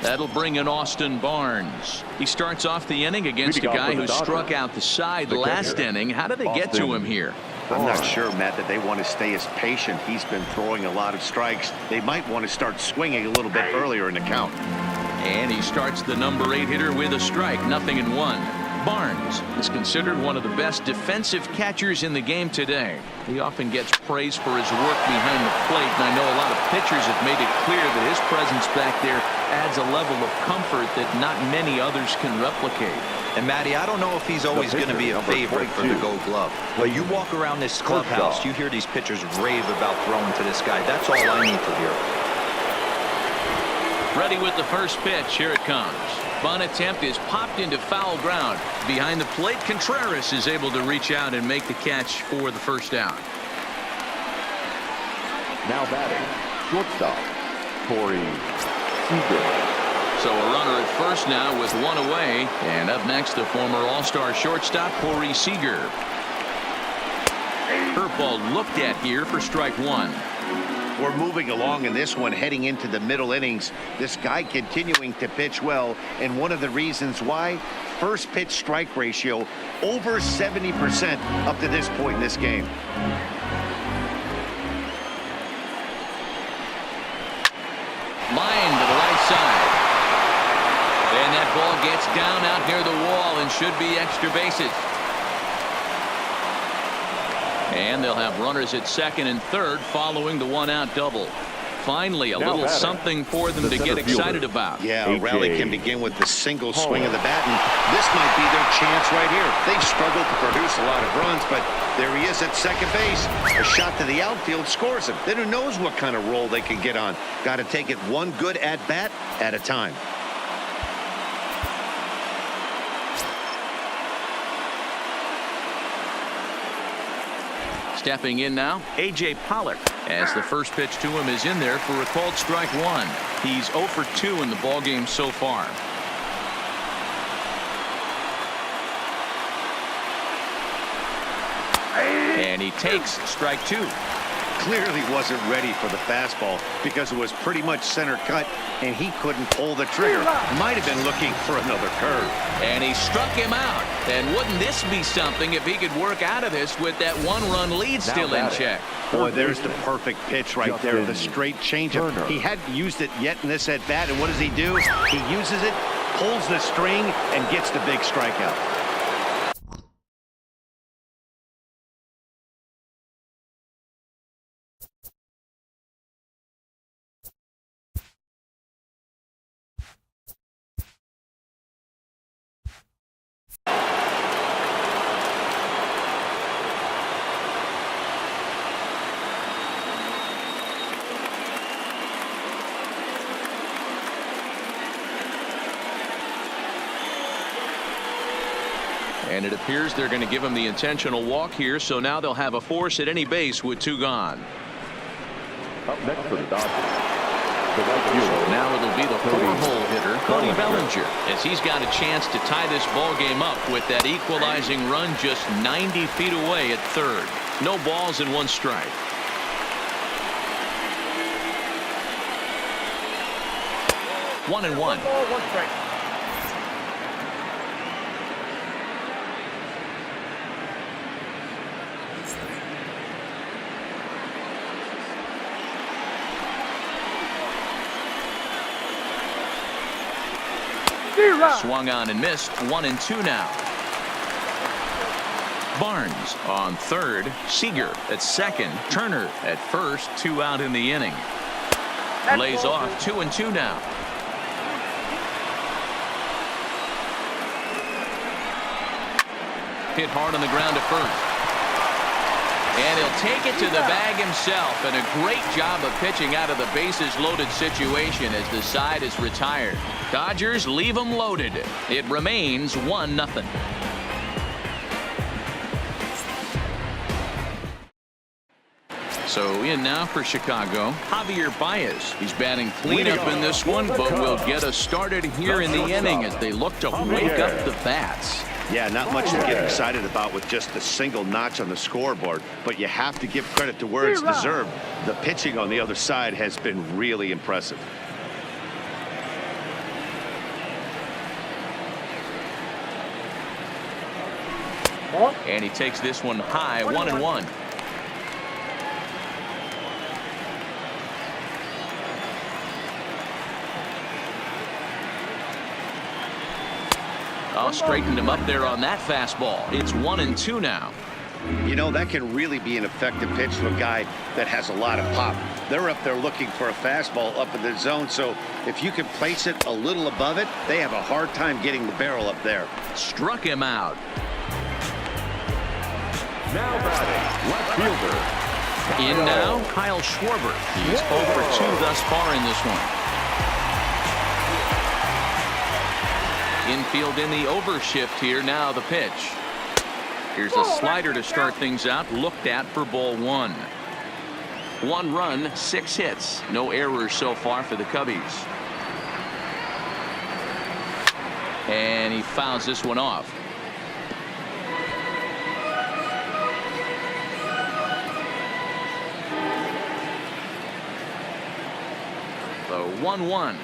That'll bring in Austin Barnes. He starts off the inning against a guy who struck out the side last inning. How did they get to him here? I'm not sure, Matt, that they want to stay as patient. He's been throwing a lot of strikes. They might want to start swinging a little bit earlier in the count. And he starts the number 8 hitter with a strike, 0-1. Barnes is considered one of the best defensive catchers in the game today. He often gets praise for his work behind the plate, and I know a lot of pitchers have made it clear that his presence back there adds a level of comfort that not many others can replicate. And Matty, I don't know if he's always going to be a favorite for the Gold Glove. But you walk around this clubhouse, you hear these pitchers rave about throwing to this guy. That's all I need to hear. Ready with the first pitch. Here it comes. Bunt attempt is popped into foul ground. Behind the plate, Contreras is able to reach out and make the catch for the first down. Now batting, shortstop, Corey Seager. So a runner at first now with one away. And up next, the former All-Star shortstop, Corey Seager. Curveball looked at here for strike 1. We're moving along in this one, heading into the middle innings. This guy continuing to pitch well, and one of the reasons why, first pitch strike ratio over 70% up to this point in this game. Line to the right side. And that ball gets down out near the wall and should be extra bases. And they'll have runners at second and third following the one-out double. Finally, a little something for them to get excited about. Yeah, a rally can begin with the single swing of the bat, and this might be their chance right here. They've struggled to produce a lot of runs, but there he is at second base. A shot to the outfield scores him. Then who knows what kind of roll they can get on. Got to take it one good at-bat at a time. Stepping in now, A.J. Pollock, as the first pitch to him is in there for a called strike 1. He's 0 for 2 in the ballgame so far. And he takes strike 2. Clearly wasn't ready for the fastball because it was pretty much center cut and he couldn't pull the trigger. Might have been looking for another curve. And he struck him out. And wouldn't this be something if he could work out of this with that one-run lead still in check? Boy, there's the perfect pitch right there, the straight changeup. He hadn't used it yet in this at-bat, and what does he do? He uses it, pulls the string, and gets the big strikeout. And it appears they're going to give him the intentional walk here, so now they'll have a force at any base with 2 gone. Up next for the Dodgers. So now it'll be the 4-hole hitter, Cody Bellinger, as he's got a chance to tie this ball game up with that equalizing run just 90 feet away at third. No balls and 1 strike. One and one. Swung on and missed. 1 and 2 now. Barnes on third. Seager at second. Turner at first. 2 out in the inning. Lays off. 2 and 2 now. Hit hard on the ground at first. And he'll take it to the bag himself, and a great job of pitching out of the bases loaded situation as the side is retired. Dodgers leave them loaded. It remains 1-0. So in now for Chicago, Javier Baez. He's batting cleanup in this one, but will get us started here in the inning as they look to wake up the bats. Yeah, not much to get excited about with just a single notch on the scoreboard, but you have to give credit to where it's deserved. The pitching on the other side has been really impressive. And he takes this one high, 1-1. Oh, straightened him up there on that fastball. It's 1-2 now. You know, that can really be an effective pitch to a guy that has a lot of pop. They're up there looking for a fastball up in the zone, so if you can place it a little above it, they have a hard time getting the barrel up there. Struck him out. Now batting, left fielder. In now, Kyle Schwarber. He's 0 for 2 thus far in this one. Infield in the overshift here. Now the pitch. Here's a slider to start things out. Looked at for ball 1. 1 run, 6 hits. No errors so far for the Cubbies. And he fouls this one off. The 1-1.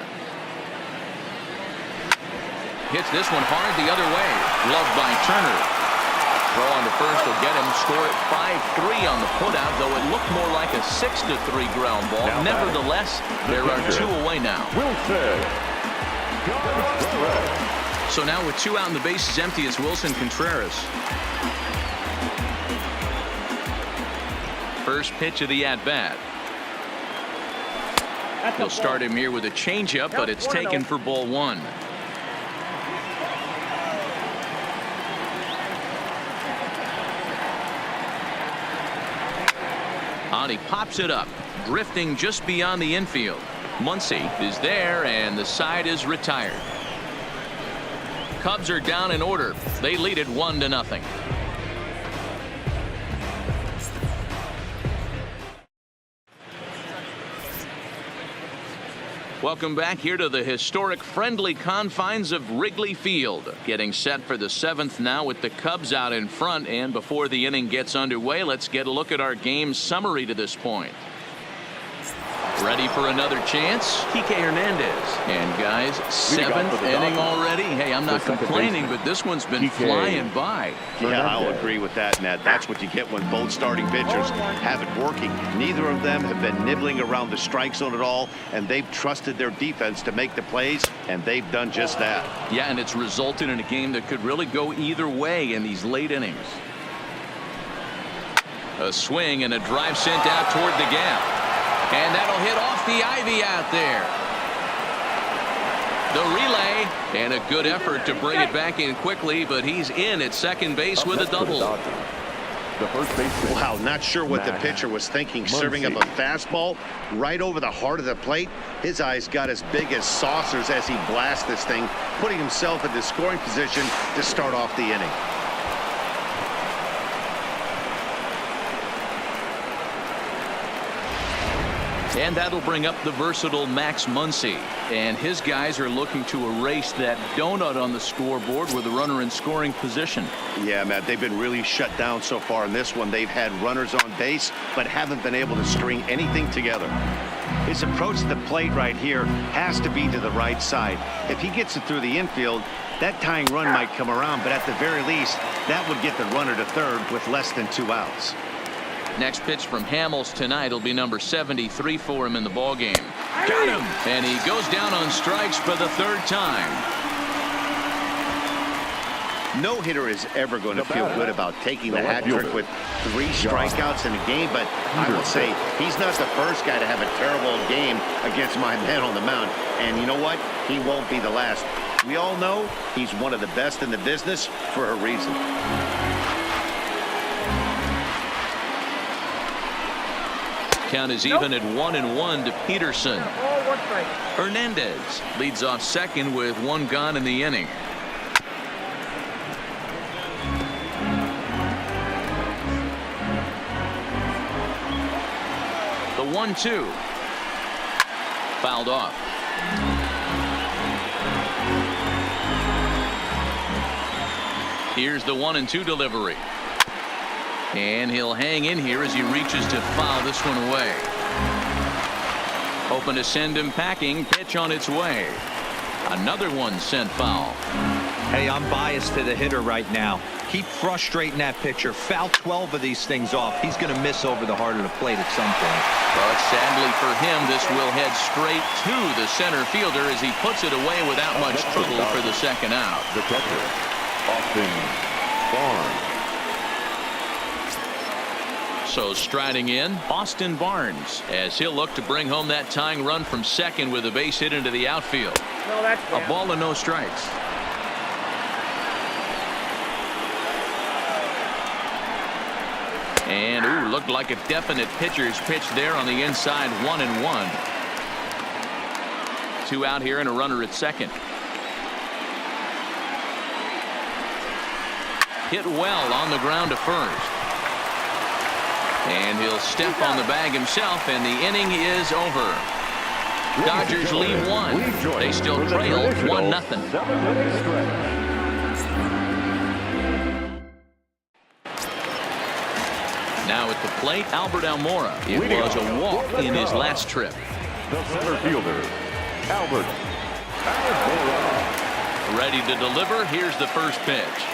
Hits this one hard the other way. Gloved by Turner. Throw on to first will get him. Score at 5-3 on the putout, though it looked more like a 6-3 ground ball. Now nevertheless, there are 2 away now. Wilson. So now with 2 out and the bases empty, it's Wilson Contreras. First pitch of the at-bat. He'll start him here with a changeup, but it's taken for ball 1. He pops it up, drifting just beyond the infield. Muncy is there, and the side is retired. Cubs are down in order. They lead it 1-0. Welcome back here to the historic friendly confines of Wrigley Field. Getting set for the 7th now with the Cubs out in front. And before the inning gets underway, let's get a look at our game summary to this point. Ready for another chance? Kike Hernandez. And guys, 7th inning already. Hey, I'm not complaining, but this one's been flying by. Yeah, I'll agree with that, Ned. That's what you get when both starting pitchers have it working. Neither of them have been nibbling around the strike zone at all, and they've trusted their defense to make the plays, and they've done just that. Yeah, and it's resulted in a game that could really go either way in these late innings. A swing and a drive sent out toward the gap. And that'll hit off the ivy out there. The relay, and a good effort to bring it back in quickly, but he's in at second base with a double. The first baseman. Wow, not sure what the pitcher was thinking, serving up a fastball right over the heart of the plate. His eyes got as big as saucers as he blasts this thing, putting himself in the scoring position to start off the inning. And that'll bring up the versatile Max Muncy. And his guys are looking to erase that donut on the scoreboard with a runner in scoring position. Yeah, Matt, they've been really shut down so far in this one. They've had runners on base, but haven't been able to string anything together. His approach to the plate right here has to be to the right side. If he gets it through the infield, that tying run might come around, but at the very least, that would get the runner to third with less than 2 outs. Next pitch from Hamels tonight will be number 73 for him in the ballgame. Got him! And he goes down on strikes for the 3rd time. No hitter is ever going to feel good about taking the hat trick with 3 strikeouts in a game, but I will say he's not the first guy to have a terrible game against my man on the mound. And you know what? He won't be the last. We all know he's one of the best in the business for a reason. Count is even at 1-1 to Peterson. Hernandez leads off second with 1 gone in the inning. The 1-2 fouled off. Here's the 1-2 delivery. And he'll hang in here as he reaches to foul this one away. Hoping to send him packing. Pitch on its way. Another one sent foul. Hey, I'm biased to the hitter right now. Keep frustrating that pitcher. Foul 12 of these things off. He's going to miss over the heart of the plate at some point. But sadly for him, this will head straight to the center fielder as he puts it away without much trouble for the second out. The catcher, Austin Barnes. So striding in, Austin Barnes, as he'll look to bring home that tying run from second with a base hit into the outfield. A ball and no strikes. And looked like a definite pitcher's pitch there on the inside. 1-1. 2 out here and a runner at second. Hit well on the ground to first. And he'll step on the bag himself, and the inning is over. Dodgers lead 1. They still trail 1-0. Now at the plate, Albert Almora. It was a walk in his last trip. The center fielder, Albert Almora. Ready to deliver. Here's the first pitch.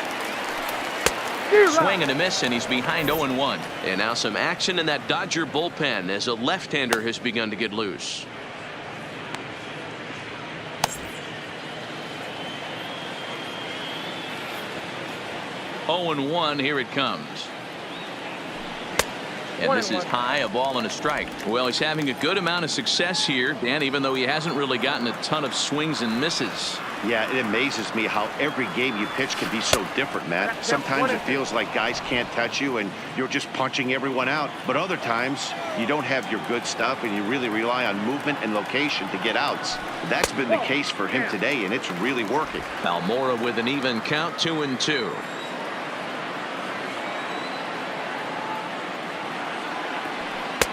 Swing and a miss, and he's behind 0-1. And now some action in that Dodger bullpen as a left-hander has begun to get loose. Oh, 0-1. Here it comes. And this is high, a ball and a strike. Well, he's having a good amount of success here, Dan, even though he hasn't really gotten a ton of swings and misses. Yeah, it amazes me how every game you pitch can be so different, Matt. Sometimes it feels like guys can't touch you and you're just punching everyone out. But other times you don't have your good stuff and you really rely on movement and location to get outs. That's been the case for him today, and it's really working. Almora with an even count, 2-2.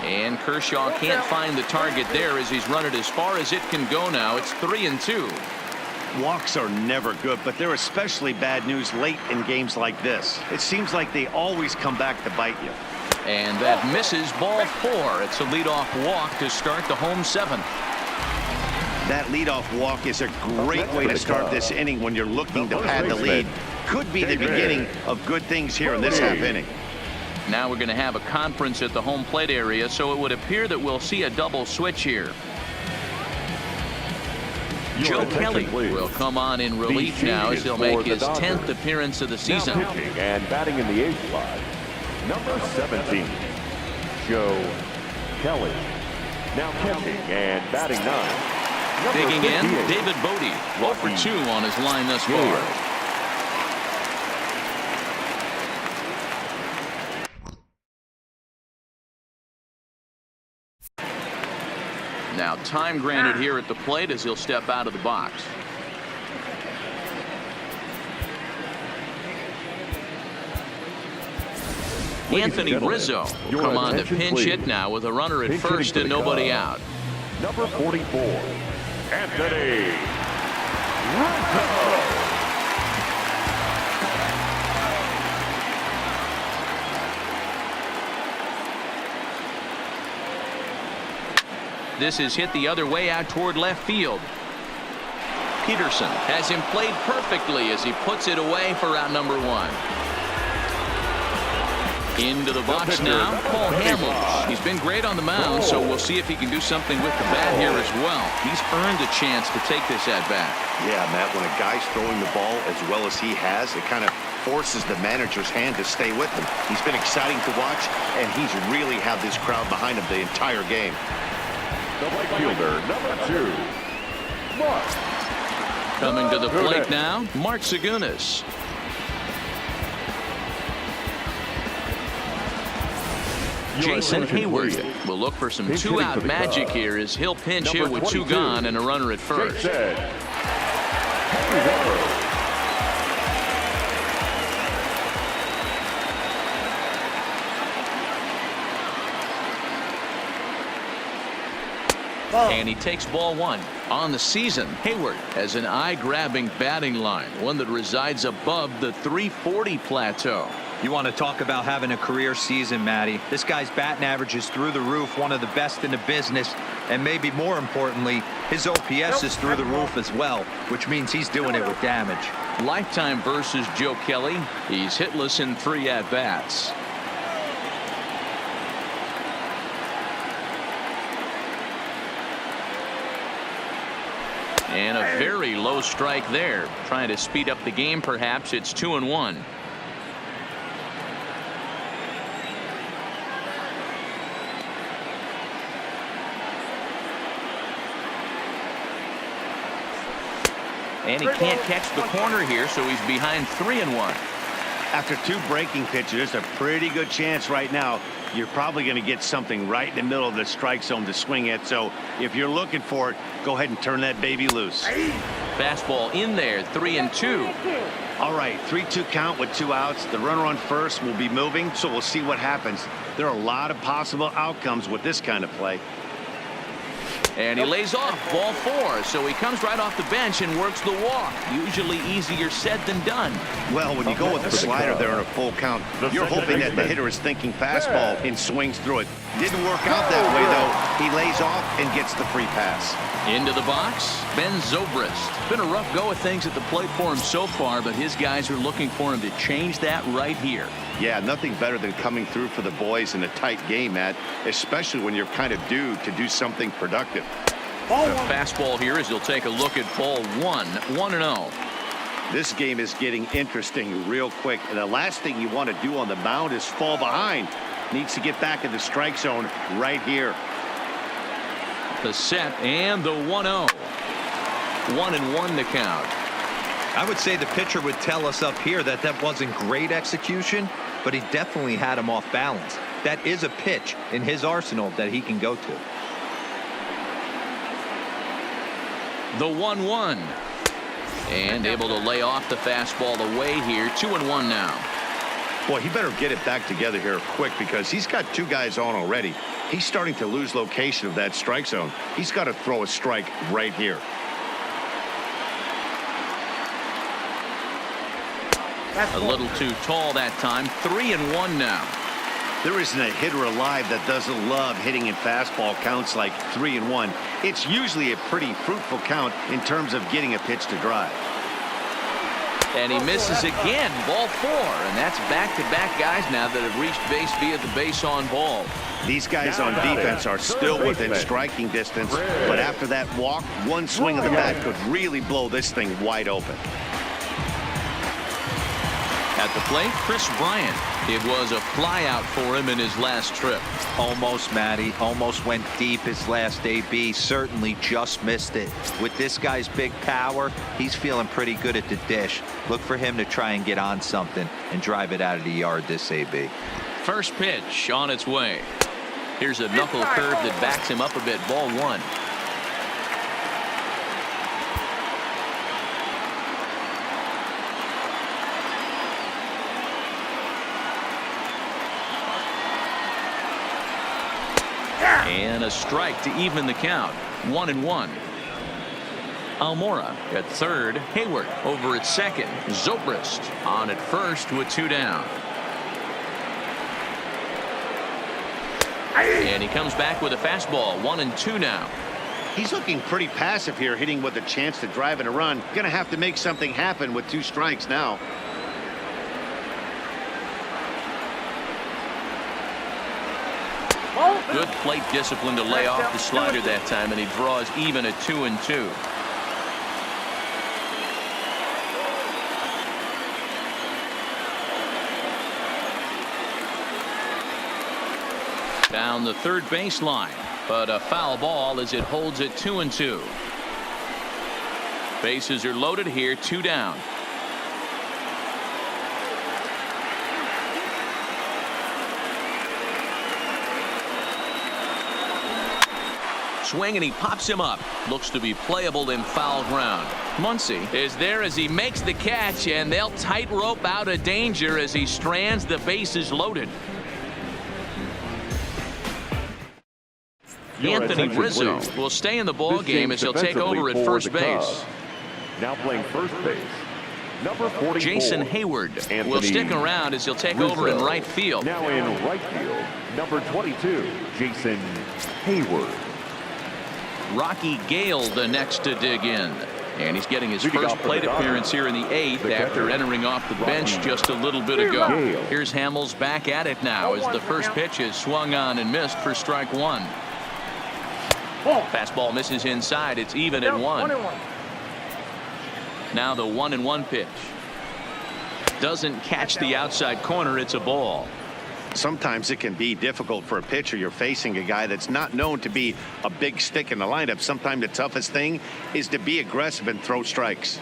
And Kershaw can't find the target there as he's run it as far as it can go now. It's 3-2. Walks are never good, but they're especially bad news late in games like this. It seems like they always come back to bite you. And that misses, ball 4. It's a leadoff walk to start the home 7th. That leadoff walk is a great way to start this inning when you're looking to pad the lead. Could be the beginning of good things here in this half inning. Now we're going to have a conference at the home plate area, so it would appear that we'll see a double switch here. Joe Kelly will come on in relief now as he'll make his 10th appearance of the season. Now pitching and batting in the 8th slot, number 17, Joe Kelly. Now catching and batting 9. Digging in, David Bodie. 1 for 2 on his line thus far. Now time granted here at the plate as he'll step out of the box. Anthony Rizzo will come on the pinch hit now with a runner at first and nobody out. Number 44, Anthony Rizzo. This is hit the other way out toward left field. Peterson has him played perfectly as he puts it away for out number 1. Into the box now, Paul Hamels. He's been great on the mound, so we'll see if he can do something with the bat here as well. He's earned a chance to take this at bat. Yeah, Matt, when a guy's throwing the ball as well as he has, it kind of forces the manager's hand to stay with him. He's been exciting to watch, and he's really had this crowd behind him the entire game. The right fielder, number 2, Mark. Coming to the plate now, Mark Segunas. Jason Hayward will look for some 2-out magic here as he'll pinch hit with 2 gone and a runner at first. And he takes ball 1. On the season, Hayward has an eye-grabbing batting line, one that resides above the 340 plateau. You want to talk about having a career season, Matty. This guy's batting average is through the roof, one of the best in the business, and maybe more importantly, his OPS is through the roof as well, which means he's doing it with damage. Lifetime versus Joe Kelly. He's hitless in 3 at-bats. And a very low strike there. Trying to speed up the game, perhaps. It's 2-1. And he can't catch the corner here, so he's behind 3-1. After 2 breaking pitches, there's a pretty good chance right now you're probably going to get something right in the middle of the strike zone to swing at. So if you're looking for it, go ahead and turn that baby loose. Fastball in there, 3-2. All right, 3-2 count with 2 outs. The runner on first will be moving, so we'll see what happens. There are a lot of possible outcomes with this kind of play. And he lays off, ball 4. So he comes right off the bench and works the walk. Usually easier said than done. Well, when you go with the slider there in a full count, you're hoping that the hitter is thinking fastball and swings through it. Didn't work out that way, though. He lays off and gets the free pass. Into the box, Ben Zobrist. Been a rough go of things at the plate for him so far, but his guys are looking for him to change that right here. Yeah, nothing better than coming through for the boys in a tight game, Matt, especially when you're kind of due to do something productive. The fastball here as he'll take a look at ball 1, 1-0. This game is getting interesting real quick, and the last thing you want to do on the mound is fall behind. Needs to get back in the strike zone right here. The set and the 1-0. 1-1 to count. I would say the pitcher would tell us up here that that wasn't great execution, but he definitely had him off balance. That is a pitch in his arsenal that he can go to. The 1-1. And able to lay off the fastball away here. 2-1 now. Boy, he better get it back together here quick because he's got 2 guys on already. He's starting to lose location of that strike zone. He's got to throw a strike right here. A little too tall that time. 3-1 now. There isn't a hitter alive that doesn't love hitting in fastball counts like 3-1. It's usually a pretty fruitful count in terms of getting a pitch to drive. And he misses again. Ball 4. And that's back-to-back guys now that have reached base via the base on ball. These guys on defense are still within striking distance. But after that walk, one swing of the bat could really blow this thing wide open. At the plate, Chris Bryant. It was a flyout for him in his last trip. Almost, Matty. Almost went deep his last AB. Certainly just missed it. With this guy's big power, he's feeling pretty good at the dish. Look for him to try and get on something and drive it out of the yard this AB. First pitch on its way. Here's a knuckle curve that backs him up a bit. Ball 1. And a strike to even the count. 1-1. Almora at third. Hayward over at second. Zobrist on at first with 2 down. And he comes back with a fastball. 1-2 now. He's looking pretty passive here, hitting with a chance to drive in a run. Going to have to make something happen with 2 strikes now. Good plate discipline to lay off the slider that time, and he draws even at 2-2. Down the third baseline, but a foul ball as it holds it 2-2. Bases are loaded here, 2 down. Swing and he pops him up. Looks to be playable in foul ground. Muncy is there as he makes the catch, and they'll tightrope out of danger as he strands the bases loaded. Anthony Rizzo will stay in the ball game as he'll take over at first base. Now playing first base, Number 44. Jason Hayward Anthony will stick around as he'll take over in right field. Now in right field, number 22, Jason Hayward. Rocky Gale the next to dig in. And he's getting his first plate appearance here in the 8th after entering off the bench just a little bit ago. Here's Hamels back at it now as the first pitch is swung on and missed for strike one. Fastball misses inside. It's even at 1. Now the 1-1 pitch. Doesn't catch the outside corner. It's a ball. Sometimes it can be difficult for a pitcher. You're facing a guy that's not known to be a big stick in the lineup. Sometimes the toughest thing is to be aggressive and throw strikes.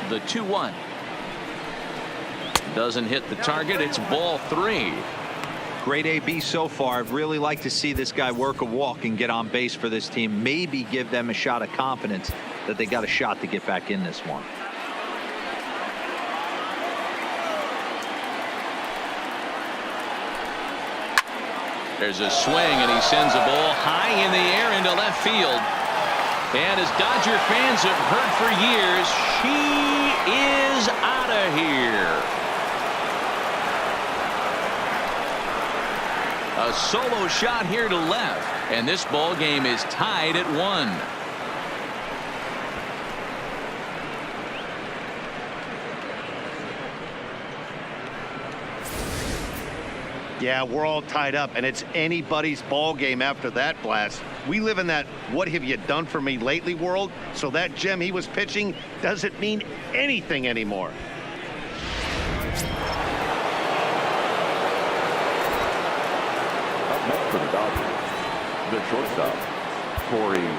The 2-1. Doesn't hit the target. It's ball 3. Great AB so far. I'd really like to see this guy work a walk and get on base for this team. Maybe give them a shot of confidence that they got a shot to get back in this one. There's a swing and he sends a ball high in the air into left field. And as Dodger fans have heard for years, she is out of here. A solo shot here to left, and this ball game is tied at 1. Yeah, we're all tied up, and it's anybody's ball game after that blast. We live in that "what have you done for me lately" world, so that gem he was pitching doesn't mean anything anymore. Next for the Dodgers, the shortstop, Corey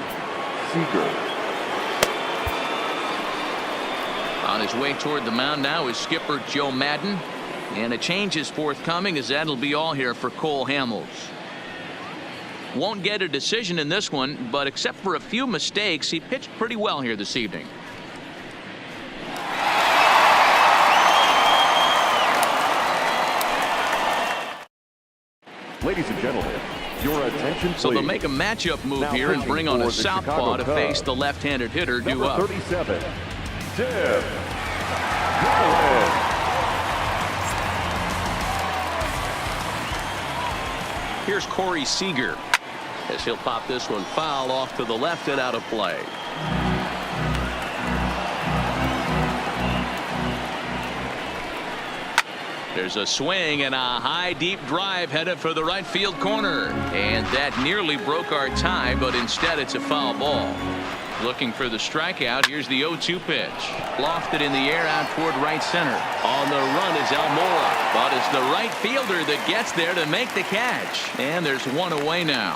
Seager. On his way toward the mound now is skipper Joe Madden. And a change is forthcoming as that'll be all here for Cole Hamels. Won't get a decision in this one, but except for a few mistakes, he pitched pretty well here this evening. Ladies and gentlemen, your attention please. So they'll make a matchup move Now here and bring on a southpaw to face the left-handed hitter due up. Number 37, Tim Garland. Here's Corey Seager as he'll pop this one foul off to the left and out of play. There's a swing and a high deep drive headed for the right field corner, and that nearly broke our tie, but instead it's a foul ball. Looking for the strikeout. Here's the 0-2 pitch. Lofted in the air out toward right center. On the run is Almora, but it's the right fielder that gets there to make the catch. And there's one away now.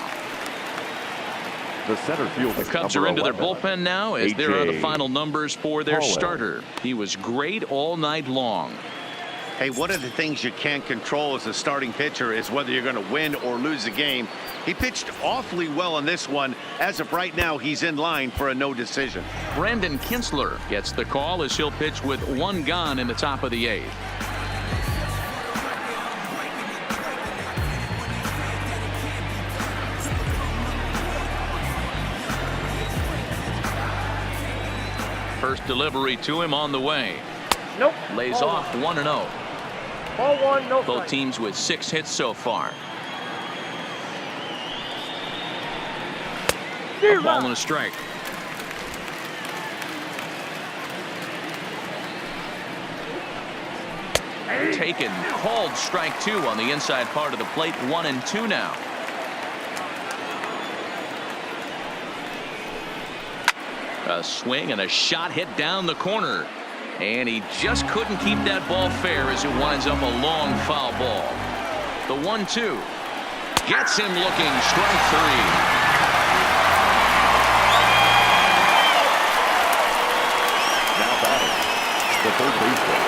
The center field. The Cubs are into their bullpen now as there are the final numbers for their starter. He was great all night long. Hey, one of the things you can't control as a starting pitcher is whether you're going to win or lose the game. He pitched awfully well in this one. As of right now, he's in line for a no decision. Brandon Kinsler gets the call as he'll pitch with one gone in the top of the 8th. First delivery to him on the way. Nope. Lays off 1-0. Ball 1, no Both strike. teams with 6 hits so far. A ball and a strike. Taken, called strike 2 on the inside part of the plate. 1-2 now. A swing and a shot hit down the corner. And he just couldn't keep that ball fair as it winds up a long foul ball. The 1-2 gets him looking. Strike 3. Now batting, the third baseman.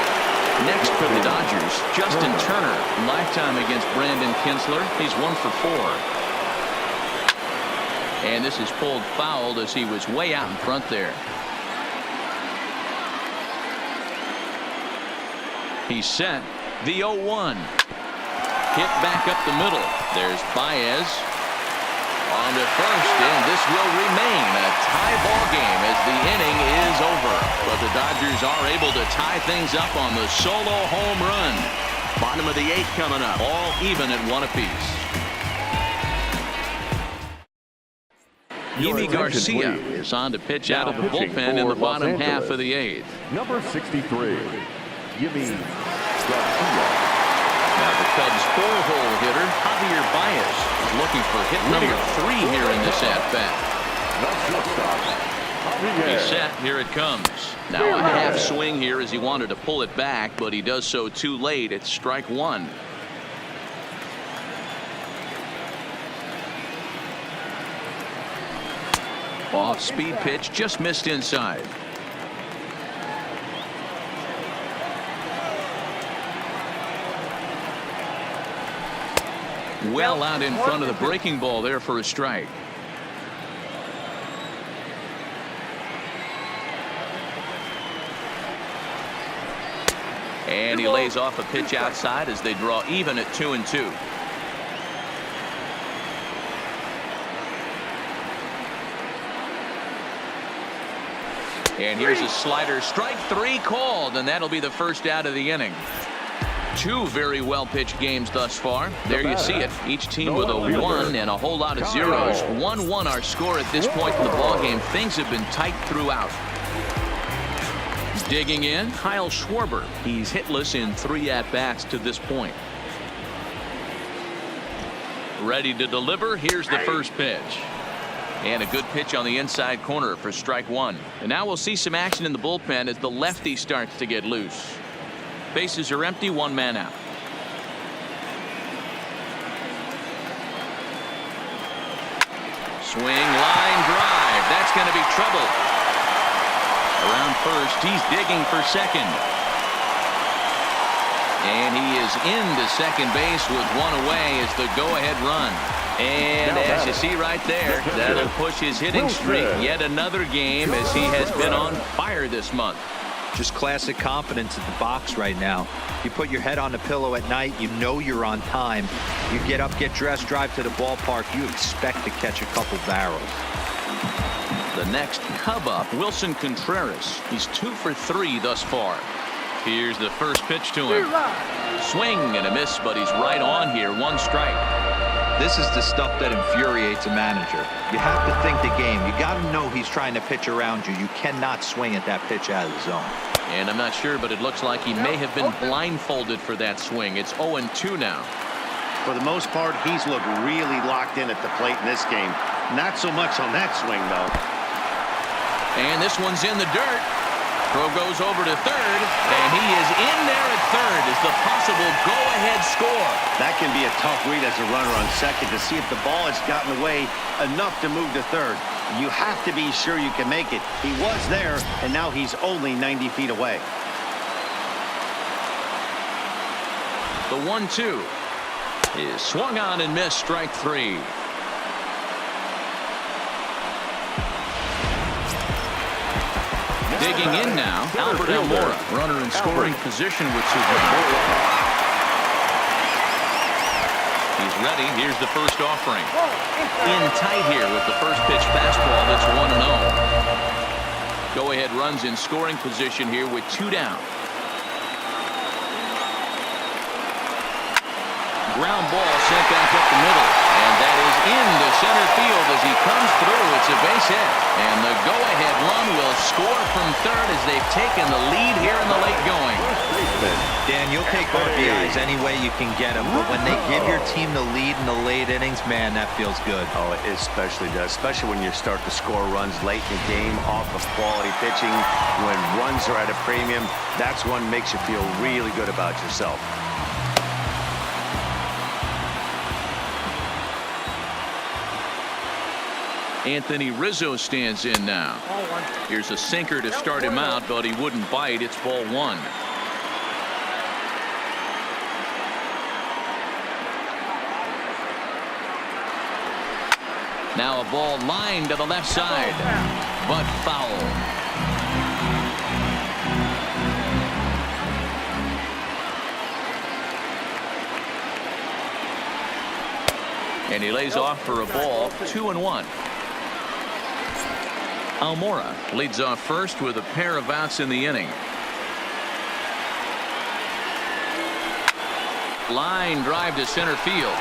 Next for the Dodgers, Justin Turner. Lifetime against Brandon Kinsler. He's 1 for 4. And this is pulled foul as he was way out in front there. He's set. The 0-1. Hit back up the middle. There's Baez on to first, and this will remain a tie ball game as the inning is over. But the Dodgers are able to tie things up on the solo home run. Bottom of the 8th coming up, all even at 1 apiece. Yimi Garcia is on to pitch out of the bullpen in the bottom half of the 8th. Number 63, Yimi Garcia. Now the Cubs' 4-hole hitter, Javier Baez, is looking for hit number 3 here in this at-bat. He's set. Here it comes. Now a half swing here as he wanted to pull it back, but he does so too late. It's strike 1. Off-speed pitch, just missed inside. Well out in front of the breaking ball there for a strike. And he lays off a pitch outside as they draw even at 2-2. And here's a slider, strike 3 called, and that'll be the first out of the inning. 2 very well pitched games thus far. There you see it. Each team with a 1 and a whole lot of zeros. 1-1 our score at this point in the ball game. Things have been tight throughout. Digging in, Kyle Schwarber. He's hitless in 3 at-bats to this point. Ready to deliver. Here's the first pitch. And a good pitch on the inside corner for strike 1. And now we'll see some action in the bullpen as the lefty starts to get loose. Bases are empty, 1 man out. Swing, line drive. That's going to be trouble. Around first, he's digging for second. And he is into second base with 1 away as the go-ahead run. And as you see right there, that'll push his hitting streak yet another game as he has been on fire this month. Just classic confidence at the box right now. You put your head on the pillow at night, you know you're on time. You get up, get dressed, drive to the ballpark, you expect to catch a couple barrels. The next Cub up, Wilson Contreras. He's 2 for 3 thus far. Here's the first pitch to him. Swing and a miss, but he's right on here. 1 strike. This is the stuff that infuriates a manager. You have to think the game. You got to know he's trying to pitch around you. You cannot swing at that pitch out of the zone. And I'm not sure, but it looks like he may have been blindfolded for that swing. It's 0-2 now. For the most part, he's looked really locked in at the plate in this game. Not so much on that swing, though. And this one's in the dirt. Throw goes over to third, and he is in there at third as the possible go-ahead score. That can be a tough read as a runner on second to see if the ball has gotten away enough to move to third. You have to be sure you can make it. He was there, and now he's only 90 feet away. The 1-2 is swung on and missed, strike 3. Digging in now, Albert Almora, runner in scoring position with 2 runs. He's ready. Here's the first offering. In tight here with the first pitch fastball. That's 1-0. Go-ahead runs in scoring position here with 2 down. Ground ball sent back up the middle, and that is into center field as he comes through. It's a base hit, and the go-ahead run will score from third as they've taken the lead here in the late going. Dan, you'll take RBIs any way you can get them, but when they give your team the lead in the late innings, man, that feels good. Oh, it especially does, especially when you start to score runs late in the game off of quality pitching. When runs are at a premium, that's one makes you feel really good about yourself. Anthony Rizzo stands in now. Here's a sinker to start him out, but he wouldn't bite. It's ball 1. Now a ball lined to the left side, but foul. And he lays off for a ball, 2-1. Almora leads off first with a pair of outs in the inning. Line drive to center field.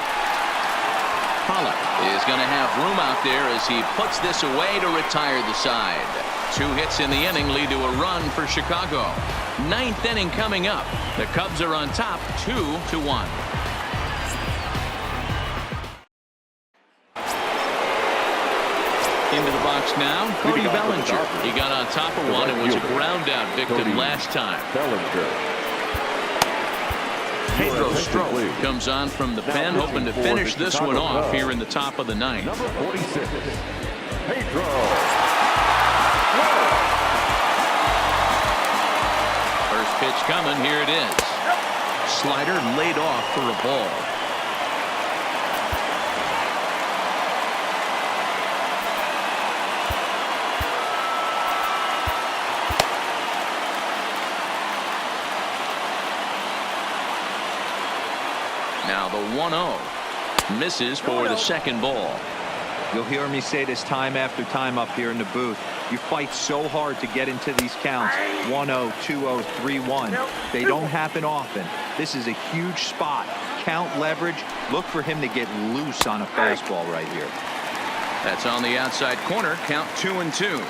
Pollock is going to have room out there as he puts this away to retire the side. 2 hits in the inning lead to a run for Chicago. 9th inning coming up. The Cubs are on top 2-1. Into the box now, Cody Bellinger. He got on top of one and was a ground out victim last time. Pedro Strop comes on from the pen, hoping to finish this one off here in the top of the 9th. Number 46, Pedro. First pitch coming, here it is. Slider laid off for a ball. Now the 1-0 misses for the second ball. You'll hear me say this time after time up here in the booth. You fight so hard to get into these counts. 1-0, 2-0, 3-1. They don't happen often. This is a huge spot. Count leverage. Look for him to get loose on a fastball right here. That's on the outside corner. Count 2-2.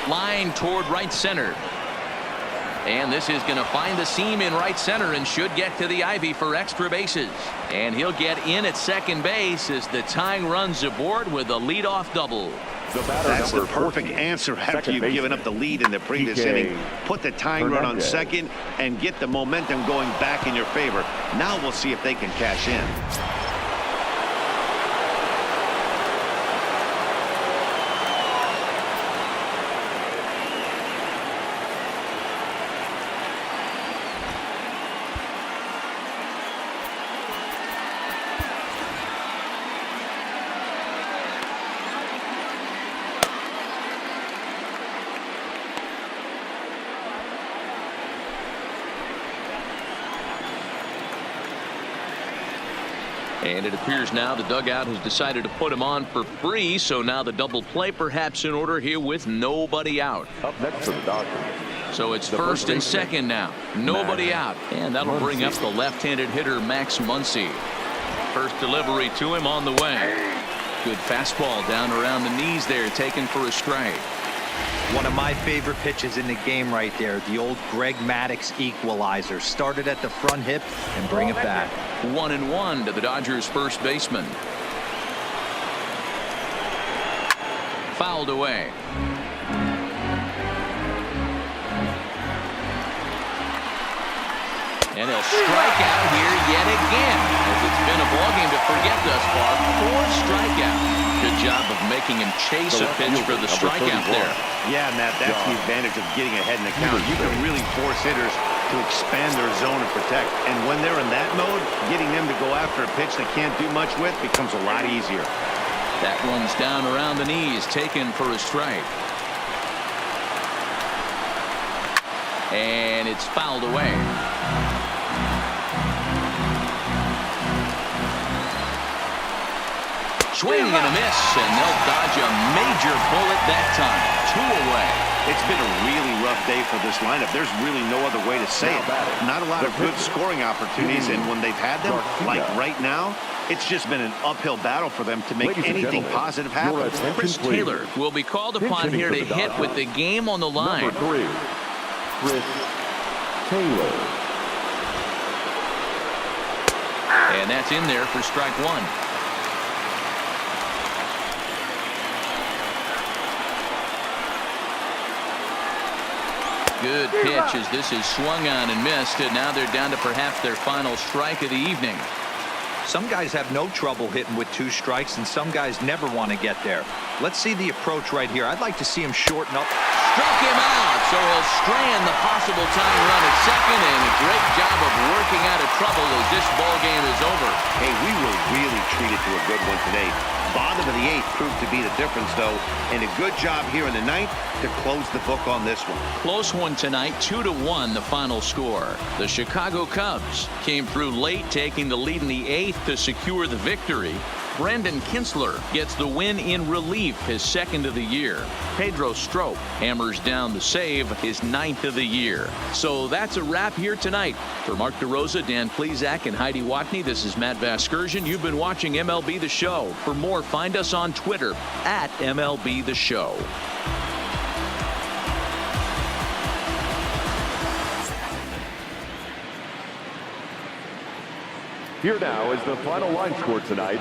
Line toward right center. And this is going to find the seam in right center and should get to the ivy for extra bases. And he'll get in at second base as the tying runs aboard with a leadoff double. That's the perfect answer after you've given up the lead in the previous inning. Put the tying run on second and get the momentum going back in your favor. Now we'll see if they can cash in. And it appears now the dugout has decided to put him on for free. So now the double play perhaps in order here with nobody out. Up next for the Dodgers. So it's first and second now. Nobody out. And that'll bring up the left-handed hitter Max Muncy. First delivery to him on the way. Good fastball down around the knees there, taken for a strike. One of my favorite pitches in the game right there. The old Greg Maddux equalizer. Started at the front hip and bring it back. 1-1 to the Dodgers first baseman. Fouled away. And he'll strike out here yet again, as it's been a ballgame to forget thus far. 4 strikeouts. Good job of making him chase a pitch for the strikeout there. Yeah, Matt, that's the advantage of getting ahead in the count. You can really force hitters to expand their zone and protect. And when they're in that mode, getting them to go after a pitch they can't do much with becomes a lot easier. That one's down around the knees, taken for a strike. And it's fouled away. Swing and a miss, and they'll dodge a major bullet that time. 2 away. It's been a really rough day for this lineup. There's really no other way to say it. Not a lot of good scoring opportunities, and when they've had them, like right now, it's just been an uphill battle for them to make anything positive happen. Chris Taylor will be called upon here to hit with the game on the line. Number 3, Chris Taylor. And that's in there for strike 1. Good pitch as this is swung on and missed, and now they're down to perhaps their final strike of the evening. Some guys have no trouble hitting with 2 strikes, and some guys never want to get there. Let's see the approach right here. I'd like to see him shorten up. Struck him out, so he'll strand the possible tying run at second, and a great job of working out of trouble as this ball game is over. Hey, we were really treated to a good one today. Bottom of the 8th proved to be the difference, though, and a good job here in the 9th to close the book on this one. Close one tonight, 2-1 the final score. The Chicago Cubs came through late, taking the lead in the 8th to secure the victory. Brendan Kinsler gets the win in relief, his 2nd of the year. Pedro Strop hammers down the save, his 9th of the year. So that's a wrap here tonight. For Mark DeRosa, Dan Plesac, and Heidi Watney, this is Matt Vasgersian. You've been watching MLB The Show. For more, find us on Twitter at MLB The Show. Here now is the final line score tonight.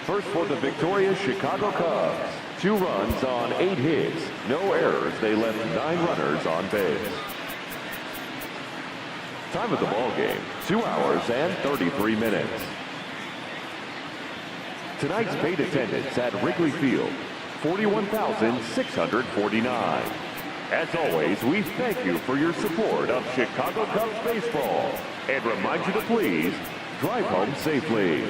First for the victorious Chicago Cubs. 2 runs on 8 hits. No errors. They left 9 runners on base. Time of the ball game, 2 hours and 33 minutes. Tonight's paid attendance at Wrigley Field, 41,649. As always, we thank you for your support of Chicago Cubs baseball and remind you to please drive home safely.